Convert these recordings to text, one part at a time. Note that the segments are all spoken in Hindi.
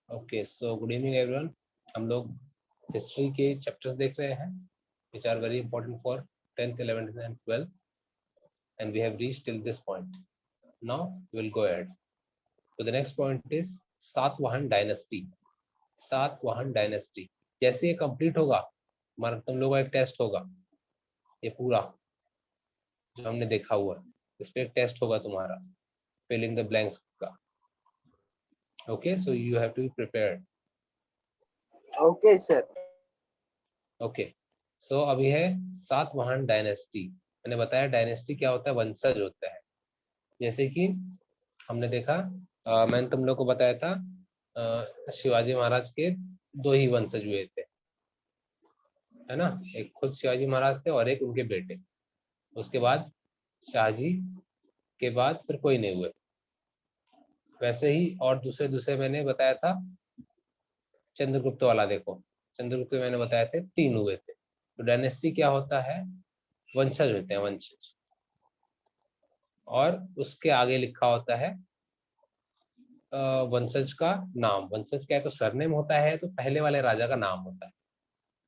Okay, so good evening everyone. हम लोग हिस्ट्री के चैप्टर्स देख रहे हैं which are very important for 10th 11th and 12th and we have reached till this point. Now we will go ahead. So the next point is Satavahana dynasty. Satavahana dynasty जैसे ये कंप्लीट होगा हमारा तुम लोगों का एक टेस्ट होगा, ये पूरा जो हमने देखा हुआ इस पे एक टेस्ट होगा तुम्हारा फिलिंग द ब्लैंक्स का। Okay, so you have to be prepared. Okay sir. Okay, so अभी है सातवाहन डायनेस्टी। मैंने बताया डायनेस्टी क्या होता है, वंशज होता है। जैसे कि हमने देखा मैंने तुम लोग को बताया था शिवाजी महाराज के दो ही वंशज हुए थे, है ना। एक खुद शिवाजी महाराज थे और एक उनके बेटे। उसके बाद शाहजी के बाद फिर कोई नहीं हुए। वैसे ही और दूसरे दूसरे मैंने बताया था चंद्रगुप्त वाला, देखो चंद्रगुप्त मैंने बताया थे 3 हुए थे। तो डायनेस्टी क्या होता है, वंशज होते हैं, वंशज। और उसके आगे लिखा होता है वंशज का नाम। वंशज क्या है तो सरनेम होता है, तो पहले वाले राजा का नाम होता है।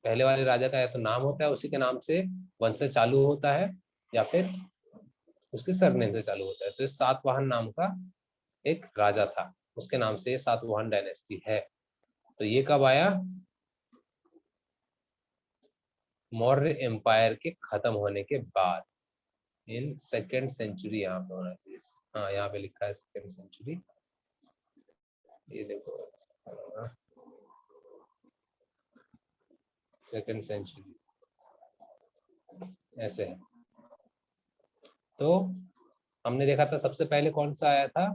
पहले वाले राजा का या तो नाम होता है, उसी के नाम से वंशज चालू होता है, या फिर उसके सरनेम से चालू होता है। तो सातवाहन नाम का एक राजा था, उसके नाम से सातवाहन डायनेस्टी है। तो ये कब आया, मौर्य एम्पायर के खत्म होने के बाद, इन 2nd सेंचुरी। यहाँ पे होना चाहिए, हाँ यहाँ पे लिखा है 2nd सेंचुरी। ये देखो 2nd सेंचुरी ऐसे है। तो हमने देखा था सबसे पहले कौन सा आया था,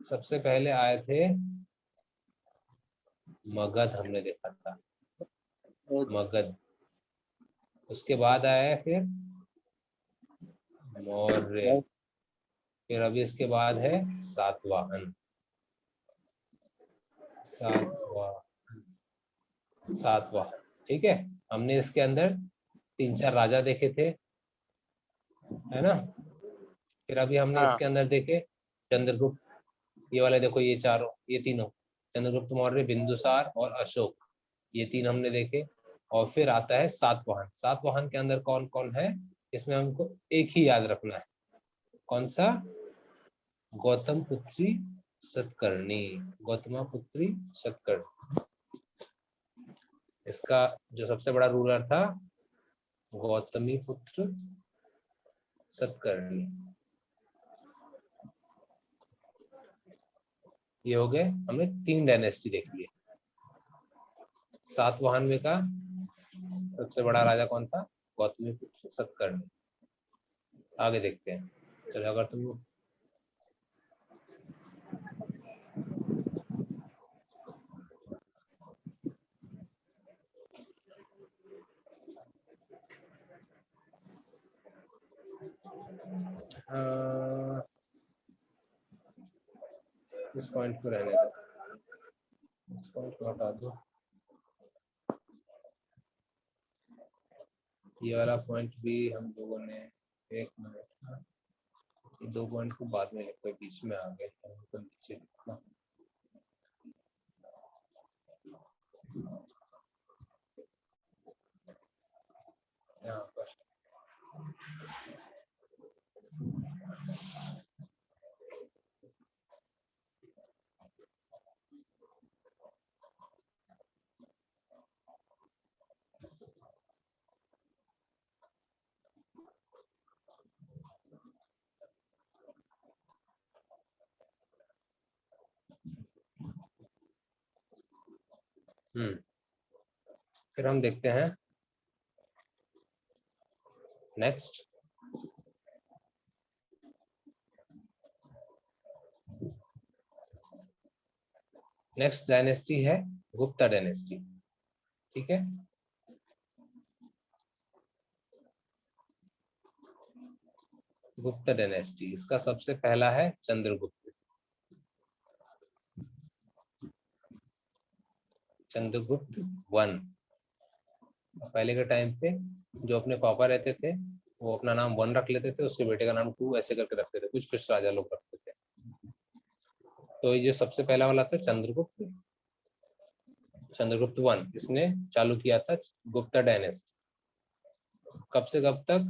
सबसे पहले आए थे मगध, हमने देखा था मगध। उसके बाद आया फिर मौर्य, फिर अभी इसके बाद है सातवाहन। सातवाहन ठीक है। हमने इसके अंदर 3-4 राजा देखे थे, है ना। फिर अभी हमने इसके अंदर देखे चंद्रगुप्त, ये वाले देखो, ये चारों, ये तीनों, चंद्रगुप्त मौर्य, बिंदुसार और अशोक, ये 3 हमने देखे। और फिर आता है सातवाहन। सातवाहन के अंदर कौन कौन है, इसमें हमको एक ही याद रखना है, कौन सा, गौतम पुत्री सतकर्णी। गौतमा पुत्री सतकर्णी, इसका जो सबसे बड़ा रूलर था गौतमी पुत्र सतकर्णी। ये हो गए, हमने 3 डायनेस्टी देख लिए। सातवाहन में का सबसे बड़ा राजा कौन था, गौतमी पुत्र सतकर्णी। आगे देखते हैं। चलो अगर तुम इस पॉइंट को रहने दो, इस पॉइंट को हटा दो, ये वाला पॉइंट भी हम लोगों ने, एक मिनट, ये 2 पॉइंट को बाद में लिखो, बीच में आ गए तो नीचे लिखना। यहाँ पर फिर हम देखते हैं नेक्स्ट। नेक्स्ट डायनेस्टी है गुप्ता डायनेस्टी, ठीक है। गुप्ता डायनेस्टी, इसका सबसे पहला है चंद्रगुप्त। चंद्रगुप्त 1। पहले के टाइम पे जो अपने पापा रहते थे वो अपना नाम 1 रख लेते थे, उसके बेटे का नाम 2, ऐसे करके रखते थे, कुछ कुछ राजा लोग रखते थे। तो ये जो सबसे पहला वाला था चंद्रगुप्त, चंद्रगुप्त वन, इसने चालू किया था गुप्ता डायनेस्टी। कब से कब तक?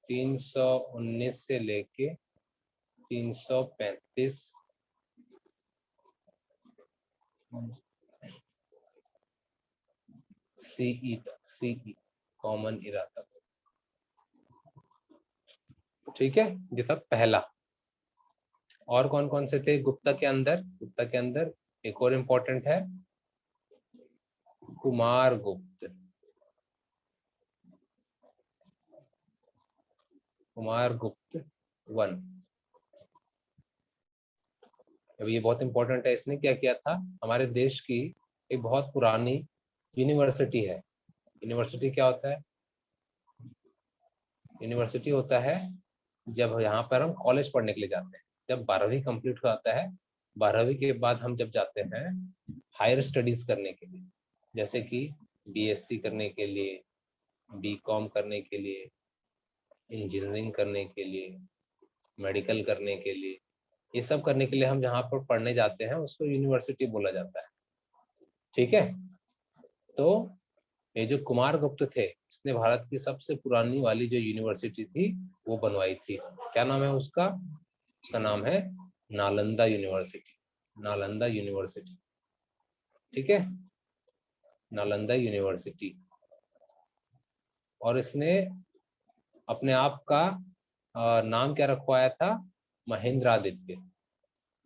319 से लेके 335 सीई तक, सीई कॉमन इरा तक। ठीक है, ये था पहला। और कौन कौन से थे गुप्ता के अंदर? गुप्ता के अंदर एक और इम्पोर्टेंट है कुमार गुप्त। कुमार गुप्त वन, अब ये बहुत इंपॉर्टेंट है। इसने क्या किया था? हमारे देश की एक बहुत पुरानी यूनिवर्सिटी है। यूनिवर्सिटी क्या होता है? यूनिवर्सिटी होता है जब यहाँ पर हम कॉलेज पढ़ने के लिए जाते हैं। जब 12वीं कंप्लीट हो जाता है, 12वीं के बाद हम जब जाते हैं हायर स्टडीज करने के लिए, जैसे कि बीएससी करने के लिए, बीकॉम करने के लिए, इंजीनियरिंग करने के लिए, मेडिकल करने के लिए, ये सब करने के लिए हम जहाँ पर पढ़ने जाते हैं उसको यूनिवर्सिटी बोला जाता है। ठीक है, तो ये जो कुमार गुप्त थे, इसने भारत की सबसे पुरानी वाली जो यूनिवर्सिटी थी वो बनवाई थी। क्या नाम है उसका? उसका नाम है नालंदा यूनिवर्सिटी। नालंदा यूनिवर्सिटी, ठीक है, नालंदा यूनिवर्सिटी। और इसने अपने आप का नाम क्या रखवाया था? महेंद्रादित्य।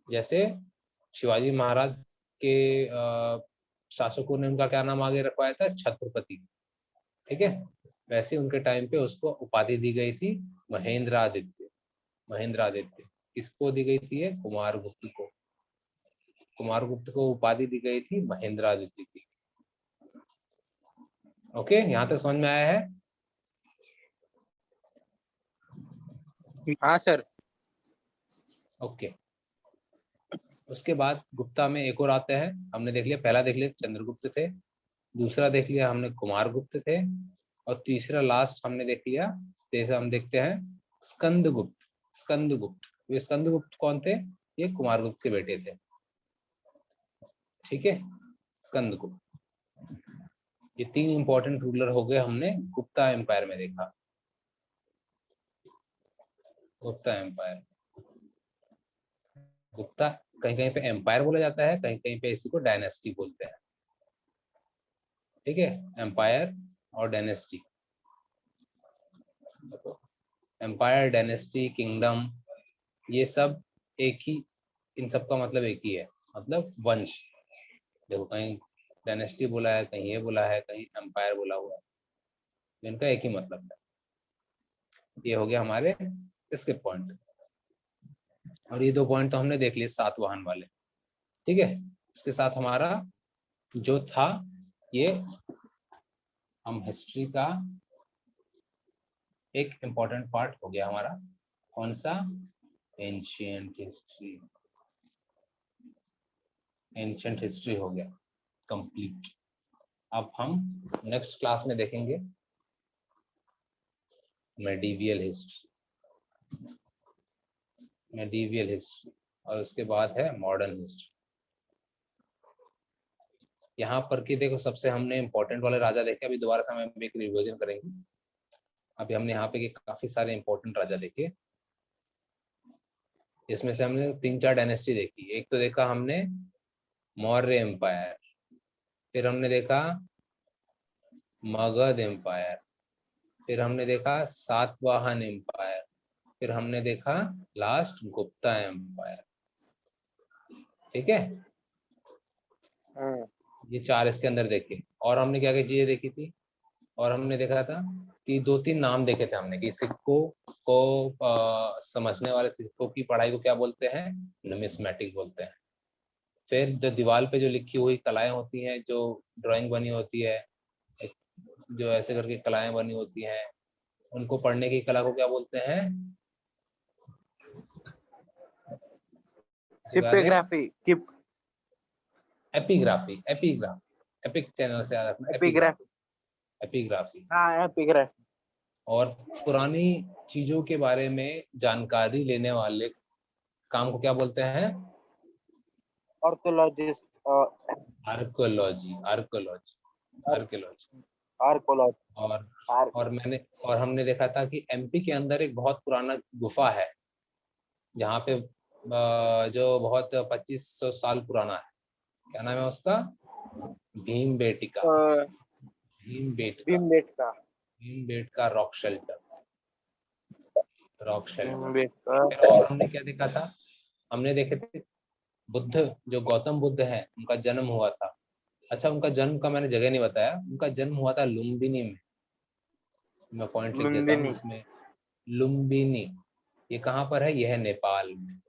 जैसे शिवाजी महाराज के शासकों ने उनका क्या नाम आगे रखवाया था? छत्रपति। ठीक है, वैसे उनके टाइम पे उसको उपाधि दी गई थी महेंद्रादित्य। महेंद्रादित्य किसको दी गई थी? कुमार गुप्त को। कुमार गुप्त को उपाधि दी गई थी महेंद्रादित्य की। ओके, यहाँ तक समझ में आया है? हाँ सर। ओके, उसके बाद गुप्ता में एक और आते हैं। हमने देख लिया, पहला देख लिया चंद्रगुप्त थे, दूसरा देख लिया हमने कुमार गुप्त थे, और तीसरा लास्ट हमने देख लिया, जैसे हम देखते हैं स्कंदगुप्त। स्कंदगुप्त, ये स्कंदगुप्त कौन थे? ये कुमार गुप्त के बेटे थे। ठीक है, स्कंदगुप्त। ये 3 इंपॉर्टेंट रूलर हो गए, हमने गुप्ता एम्पायर में देखा। गुप्ता एम्पायर, गुप्ता कहीं कहीं पे एम्पायर बोला जाता है, कहीं कहीं पे इसी को डायनेस्टी बोलते हैं। ठीक है, एम्पायर और डायनेस्टी। एम्पायर, डायनेस्टी, किंगडम, ये सब एक ही, इन सब का मतलब एक ही है, मतलब वंश। देखो, कहीं डायनेस्टी बोला है, कहीं ये बोला है, कहीं एम्पायर बोला हुआ है, इनका एक ही मतलब है। ये हो गया हमारे इसके पॉइंट, और ये 2 पॉइंट तो हमने देख लिए सातवाहन वाले। ठीक है, इसके साथ हमारा जो था ये, हम हिस्ट्री का एक इम्पॉर्टेंट पार्ट हो गया हमारा। कौन सा? Ancient history. एंशिएंट हिस्ट्री हो गया कंप्लीट। अब हम नेक्स्ट क्लास में देखेंगे मेडिवियल हिस्ट्री। मेडिवियल हिस्ट्री, और उसके बाद है मॉडर्न हिस्ट्री। यहाँ पर के देखो, सबसे हमने इम्पोर्टेंट वाले राजा देखे, अभी दोबारा से हम एक रिविजन करेंगे। अभी हमने यहाँ पे काफी सारे इंपॉर्टेंट राजा देखे, इसमें से हमने 3-4 डायनेस्टी देखी। एक तो देखा हमने मौर्य एम्पायर, फिर हमने देखा मगध एम्पायर, फिर हमने देखा सातवाहन एम्पायर, फिर हमने देखा लास्ट गुप्ता एम्पायर। ठीक है, ये 4 इसके अंदर देखे। और हमने क्या क्या चीजें देखी थी? और हमने देखा था कि 2-3 नाम देखे थे हमने, कि सिक्कों को समझने वाले सिक्कों की पढ़ाई को क्या बोलते हैं? नुमिस्मेटिक बोलते हैं। फिर जो दीवार पे जो लिखी हुई कलाएं होती हैं, जो ड्राइंग बनी होती है, जो ऐसे करके कलाएं बनी होती हैं, उनको पढ़ने की कला को क्या बोलते हैं? सिप्योग्राफी, एपिग्राफी। एपिग्राफी, एपिक चैनल से याद रखना, एपिग्राफी। एपिग्राफी। हाँ, एपिग्राफी। और पुरानी चीजों के बारे में जानकारी लेने वाले काम को क्या बोलते हैं? ऑर्थोलॉजिस्ट, आर्कोलॉजी, आर्कोलॉजी, आर्कोलॉजी। आर्कोलॉजी, और आर्क, और हमने देखा था कि एमपी के अंदर एक बहुत पुराना गुफा है जहाँ पे जो बहुत 2500 साल पुराना है। क्या नाम है उसका? Bhim Betika, Bhim Betka, Bhimbetka, Bhim rock shelter, rock shelter. Bhimbetka. फिर और हमने क्या देखा था? हमने देखे थे बुद्ध, जो गौतम बुद्ध है उनका जन्म हुआ था। अच्छा, उनका जन्म का मैंने जगह नहीं बताया, उनका जन्म हुआ था लुम्बिनी में। मैं पॉइंट लिख देता हूँ लुम्बिनी, इसमें, लुम्बिनी। ये कहाँ पर है? यह है नेपाल में,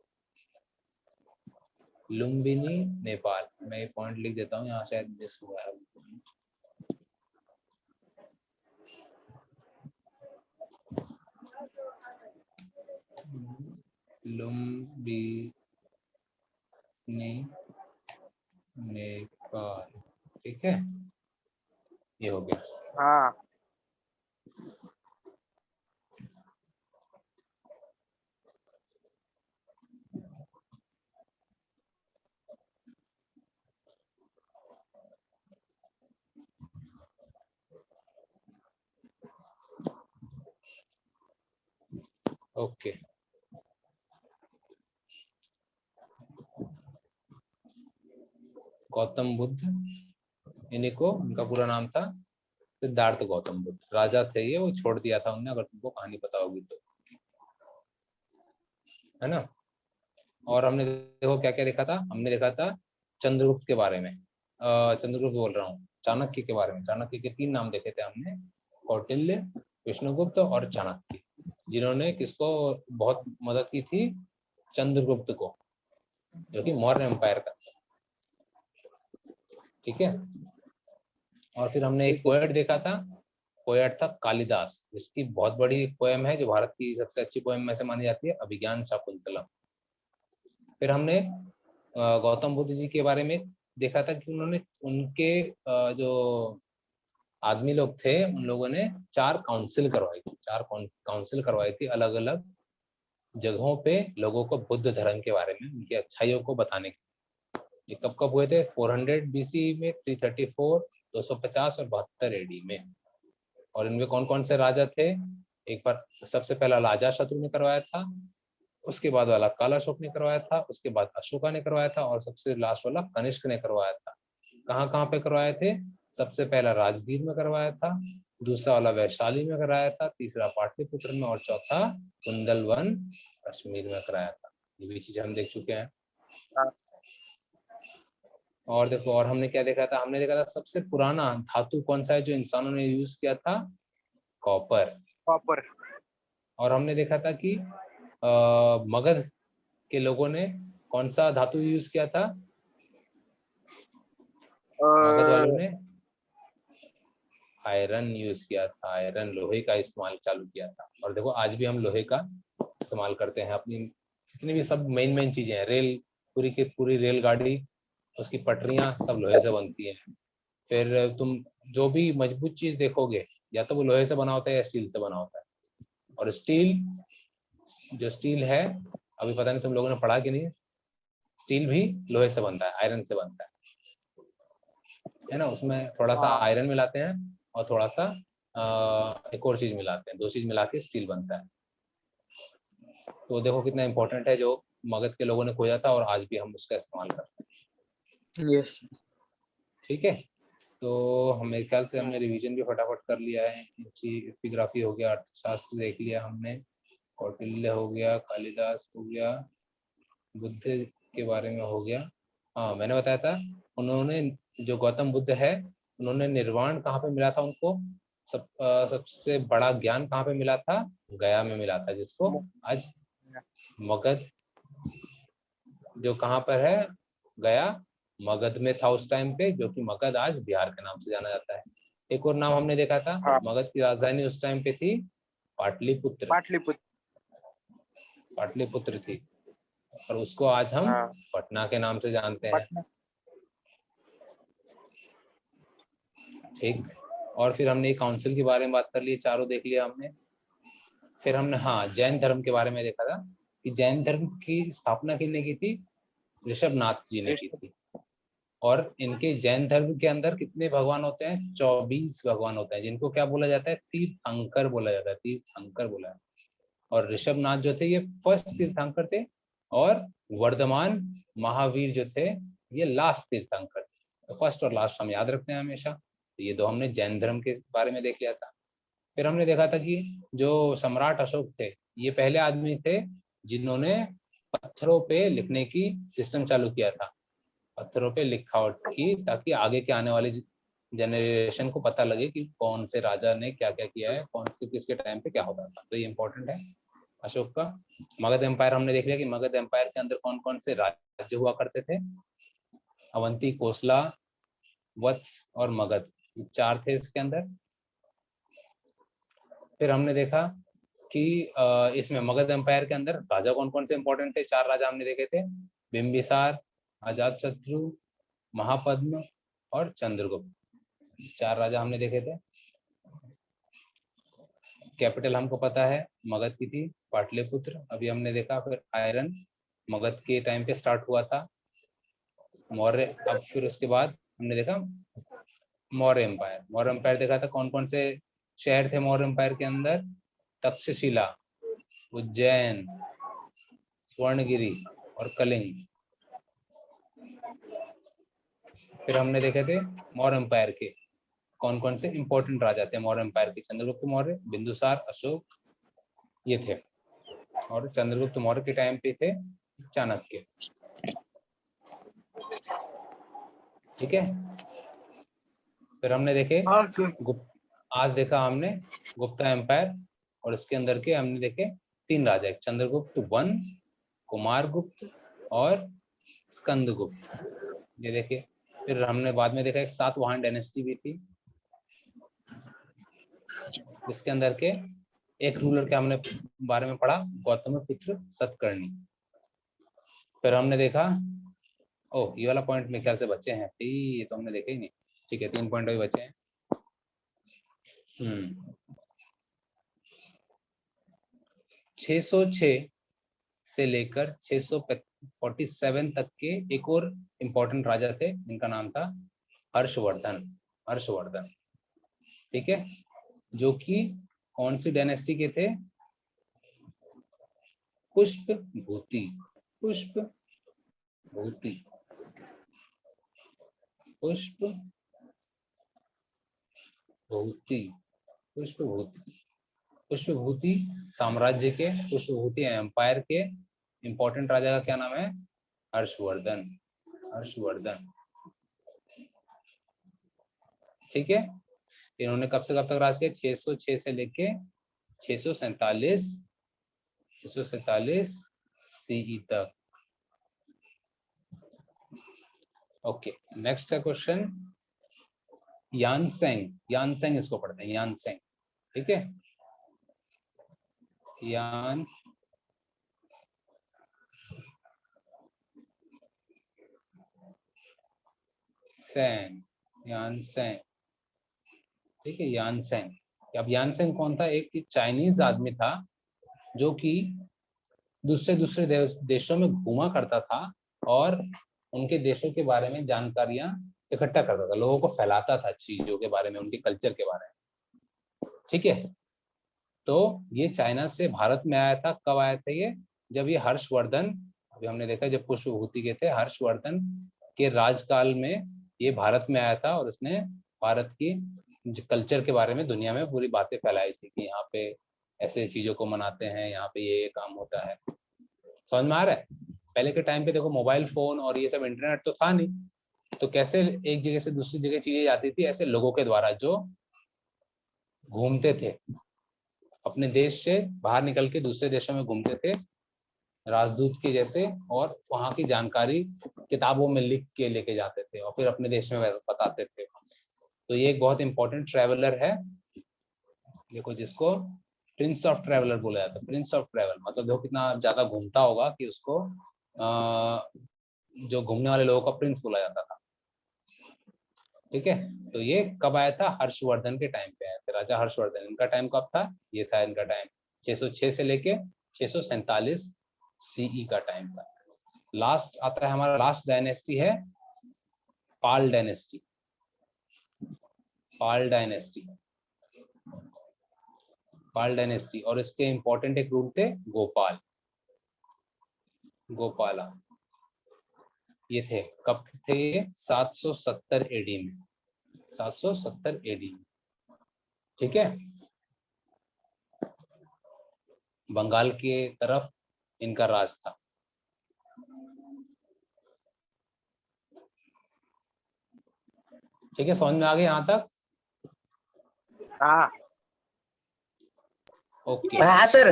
लुम्बिनी नेपाल। मैं ये पॉइंट लिख देता हूँ, यहाँ शायद मिस हुआ है। लुम्बिनी नेपाल, ठीक है, ये हो गया। हाँ। ओके, गौतम बुद्ध, इन्हीं को, उनका पूरा नाम था सिद्धार्थ गौतम बुद्ध। राजा थे ये, वो छोड़ दिया था उन्होंने, अगर तुमको कहानी पता होगी तो, है ना। और हमने देखो क्या क्या देखा था? हमने देखा था चंद्रगुप्त के बारे में, चंद्रगुप्त बोल रहा हूँ, चाणक्य के बारे में। चाणक्य के 3 नाम देखे थे हमने, कौटिल्य, विष्णुगुप्त और चाणक्य, जिन्होंने किसको बहुत मदद की थी? चंद्रगुप्त को, जो कि मौर्य एम्पायर का, ठीक है। और फिर हमने एक ठीक है पोएट सर। देखा था, पोएट था कालिदास, जिसकी बहुत बड़ी पोएम है, जो भारत की सबसे अच्छी पोएम में से मानी जाती है, अभिज्ञान शाकुंतलम। फिर हमने गौतम बुद्ध जी के बारे में देखा था कि उन्होंने, उनके जो आदमी लोग थे, उन लोगों ने 4 काउंसिल करवाई थी, 4 काउंसिल करवाई थी अलग अलग जगहों पे, लोगों को बुद्ध धर्म के बारे में, उनकी अच्छाइयों को बताने के। ये कब कब हुए थे? 400 बीसी में, 334, 250 और 72 एडी में। और इनमें कौन कौन से राजा थे? एक बार सबसे पहला राजा शत्रु ने करवाया था, उसके बाद वाला कालाशोक ने करवाया था, उसके बाद अशोका ने करवाया था, और सबसे लास्ट वाला कनिष्क ने करवाया था। कहाँ कहाँ पे करवाए थे? सबसे पहला राजगीर में करवाया था, दूसरा वाला वैशाली में कराया था, तीसरा पाटलिपुत्र में, और चौथा कुंदलवन कश्मीर में कराया था। ये भी चीज हम देख चुके हैं। हाँ। और देखो, और हमने क्या देखा था? हमने देखा था सबसे पुराना धातु कौन सा है जो इंसानों ने यूज किया था? कॉपर। कॉपर। और हमने देखा था कि मगध के लोगों ने कौन सा धातु यूज किया था? मगध वालों ने आयरन यूज किया था, आयरन, लोहे का इस्तेमाल चालू किया था। और देखो आज भी हम लोहे का इस्तेमाल करते हैं, अपनी जितनी भी सब मेन मेन चीजें हैं, रेल, पूरी की पूरी रेलगाड़ी, उसकी पटरियां सब लोहे से बनती हैं। फिर तुम जो भी मजबूत चीज देखोगे, या तो वो लोहे से बना होता है या स्टील से बना होता है। और स्टील, जो स्टील है, अभी पता नहीं तुम लोगों ने पढ़ा कि नहीं, स्टील भी लोहे से बनता है, आयरन से बनता है ना। उसमें थोड़ा सा हाँ। आयरन मिलाते हैं और थोड़ा सा एक और चीज मिलाते हैं, 2 चीज मिला के स्टील बनता है। तो देखो कितना इंपॉर्टेंट है, जो मगध के लोगों ने खोजा था, और आज भी हम उसका इस्तेमाल करते हैं। यस। ठीक है, तो मेरे ख्याल से हमने रिवीजन भी फटाफट कर लिया है। एपिग्राफी हो गया, अर्थशास्त्र देख लिया हमने, कौटिल्य हो गया, कालिदास हो गया, बुद्ध के बारे में हो गया। हाँ, मैंने बताया था, उन्होंने, जो गौतम बुद्ध है, उन्होंने निर्वाण कहाँ पे मिला था उनको? सबसे बड़ा ज्ञान कहाँ पे मिला था? गया में मिला था, जिसको आज मगध, जो कहाँ पर है? गया, मगध में था उस टाइम पे, जो कि मगध आज बिहार के नाम से जाना जाता है। एक और नाम हमने देखा था, हाँ। मगध की राजधानी उस टाइम पे थी पाटलिपुत्र, पाटलिपुत्र। पाटलिपुत्र थी, और उसको आज हम हाँ। पटना के नाम से जानते हैं। पटना। ठीक, और फिर हमने काउंसिल के बारे में बात कर ली, चारों देख लिया हमने। फिर हमने, हाँ, जैन धर्म के बारे में देखा था कि जैन धर्म की स्थापना किसने की थी? ऋषभनाथ जी ने की थी। और इनके जैन धर्म के अंदर कितने भगवान होते हैं? 24 भगवान होते हैं, जिनको क्या बोला जाता है? तीर्थंकर बोला जाता है, तीर्थंकर बोला है। और ऋषभनाथ जो थे ये फर्स्ट तीर्थंकर थे, और वर्धमान महावीर जो थे ये लास्ट तीर्थंकर थे। तो फर्स्ट और लास्ट हम याद रखते हैं हमेशा। तो ये दो हमने जैन धर्म के बारे में देख लिया था। फिर हमने देखा था कि जो सम्राट अशोक थे ये पहले आदमी थे जिन्होंने पत्थरों पे लिखने की सिस्टम चालू किया था, पत्थरों पे लिखावट की, ताकि आगे के आने वाली जनरेशन को पता लगे कि कौन से राजा ने क्या क्या किया है, कौन से किसके टाइम पे क्या होता था। तो ये इंपॉर्टेंट है अशोक का। मगध एम्पायर हमने देख लिया कि मगध एम्पायर के अंदर कौन कौन से राज्य हुआ करते थे। अवंती, कोसला, वत्स और मगध, 4 थे इसके अंदर। फिर हमने देखा कि इसमें मगध एम्पायर के अंदर राजा कौन कौन से इंपॉर्टेंट थे। 4 राजा हमने देखे थे, बिंबिसार, अजातशत्रु, महापद्म और चंद्रगुप्त। 4 राजा हमने देखे थे। कैपिटल हमको पता है मगध की थी पाटलिपुत्र, अभी हमने देखा। फिर आयरन मगध के टाइम पे स्टार्ट हुआ था, मौर्य। अब फिर उसके बाद हमने देखा मौर्य एम्पायर। मौर्य एम्पायर देखा था कौन कौन से शहर थे मौर्य एम्पायर के अंदर। तक्षशिला, उज्जैन, स्वर्णगिरी और कलिंग। फिर हमने देखे थे मौर्य एम्पायर के कौन कौन से इंपॉर्टेंट राजा थे मौर्य एम्पायर के। चंद्रगुप्त मौर्य, बिंदुसार, अशोक, ये थे। और चंद्रगुप्त मौर्य के टाइम पे थे चाणक्य। ठीक है। फिर हमने देखे आज देखा हमने गुप्ता एम्पायर, और इसके अंदर के हमने देखे 3 राजा, चंद्रगुप्त 1, कुमारगुप्त और स्कंदगुप्त, ये देखे। फिर हमने बाद में देखा एक सातवाहन डायनेस्टी भी थी, जिसके अंदर के एक रूलर के हमने बारे में पढ़ा, गौतमपुत्र सतकर्णी। फिर हमने देखा, ओ ये वाला पॉइंट मेरे ख्याल से बच्चे हैं, ये तो हमने देखे ही नहीं। ठीक है, 3 पॉइंट अभी बचे हैं। 606 से लेकर 647 तक के एक और इम्पोर्टेंट राजा थे, जिनका नाम था हर्षवर्धन। हर्षवर्धन, ठीक है, जो कि कौन सी डायनेस्टी के थे? पुष्पभूति। पुष्पभूति, पुष्पभूति, पुष्पभूति, पुष्पभूति साम्राज्य के, पुष्पभूति एम्पायर के इंपॉर्टेंट राजा का क्या नाम है? हर्षवर्धन। हर्षवर्धन, ठीक है। इन्होंने कब से कब तक राज किया? 606 से लेके 647 सीई तक। ओके, नेक्स्ट है क्वेश्चन यानसेंग। यानसेंग इसको पढ़ते हैं, यानसेंग, ठीक है। यानसेंग, यानसेंग, ठीक है, यानसेंग। अब यानसेंग कौन था? एक चाइनीज आदमी था जो कि दूसरे देशों में घूमा करता था और उनके देशों के बारे में जानकारियां इकट्ठा करता था, लोगों को फैलाता था चीजों के बारे में, उनके कल्चर के बारे में, ठीक है। तो ये चाइना से भारत में आया था। कब आया था ये? जब ये हर्षवर्धन, अभी हमने देखा जब पुष्पभूति के थे, हर्षवर्धन के राजकाल में ये भारत में आया था और उसने भारत की कल्चर के बारे में दुनिया में पूरी बातें फैलाई थी कि यहाँ पे ऐसे चीजों को मनाते हैं, यहाँ पे ये काम होता है। समझ में आ रहा है? पहले के टाइम पे देखो मोबाइल फोन और ये सब इंटरनेट तो था नहीं, तो कैसे एक जगह से दूसरी जगह चीजें जाती थी? ऐसे लोगों के द्वारा जो घूमते थे, अपने देश से बाहर निकल के दूसरे देशों में घूमते थे राजदूत के जैसे, और वहां की जानकारी किताबों में लिख के लेके जाते थे और फिर अपने देश में बताते थे। तो ये एक बहुत इंपॉर्टेंट ट्रैवलर है, देखो, जिसको प्रिंस ऑफ ट्रैवलर बोला जाता है। प्रिंस ऑफ ट्रैवल मतलब देखो कितना ज्यादा घूमता होगा कि उसको जो घूमने वाले लोगों का प्रिंस बोला जाता था, ठीक है। तो ये कब आया था? हर्षवर्धन के टाइम पे आया था, राजा हर्षवर्धन। इनका टाइम कब था? ये था इनका टाइम 606 से लेके 647 सीई का टाइम था। लास्ट आता है हमारा, लास्ट डायनेस्टी है पाल डायनेस्टी। पाल डायनेस्टी, पाल डायनेस्टी, और इसके इंपॉर्टेंट एक रूल थे गोपाल, गोपाला। ये थे कब थे ये? 770 एडी में, 770 एडी में। ठीक है, बंगाल के तरफ इनका राज था। ठीक है, समझ में आ गया यहाँ तक? हाँ ओके, हाँ सर।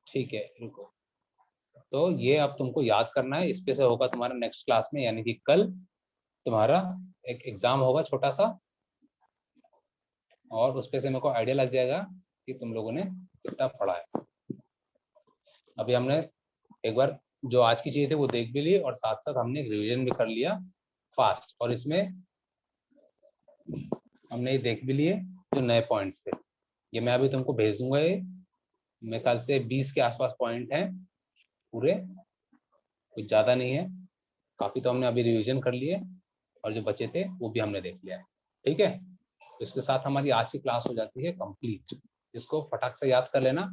ठीक है, रुको। तो ये अब तुमको याद करना है, इस पे से होगा तुम्हारा नेक्स्ट क्लास में, यानी कि कल तुम्हारा एक एग्जाम होगा छोटा सा, और उस पे से मेरे को आइडिया लग जाएगा कि तुम लोगों ने कितना पढ़ा है। अभी हमने एक बार जो आज की चीजें थे वो देख भी ली, और साथ साथ हमने रिवीजन भी कर लिया फास्ट, और इसमें हमने ये देख भी लिए जो नए पॉइंट्स थे। ये मैं अभी तुमको भेज दूंगा, ये मेरे ख्याल से 20 के आसपास पॉइंट हैं पूरे, कुछ ज्यादा नहीं है, काफी तो हमने अभी रिवीजन कर लिए, और जो बचे थे वो भी हमने देख लिया है। ठीक है, तो इसके साथ हमारी आज की क्लास हो जाती है कंप्लीट। इसको फटाक से याद कर लेना,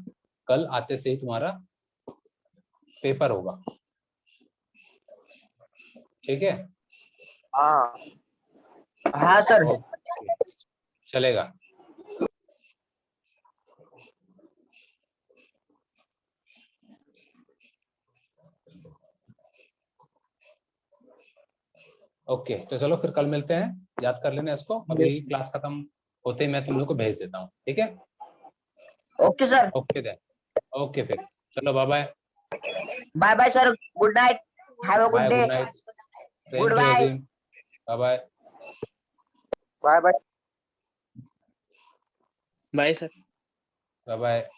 कल आते से ही तुम्हारा पेपर होगा। ठीक है, हाँ हाँ सर। ओके, चलेगा। ओके, तो चलो फिर कल मिलते हैं, याद कर लेना इसको। अभी Yes. क्लास खत्म होते ही मैं तुम लोग को भेज देता हूँ। ठीक है, okay sir. Okay then, okay फिर चलो, bye bye. Bye bye sir, good night, have a good bye, day, good night, same good to you bye. Team, bye bye. Bye bye. Bye sir. Bye bye.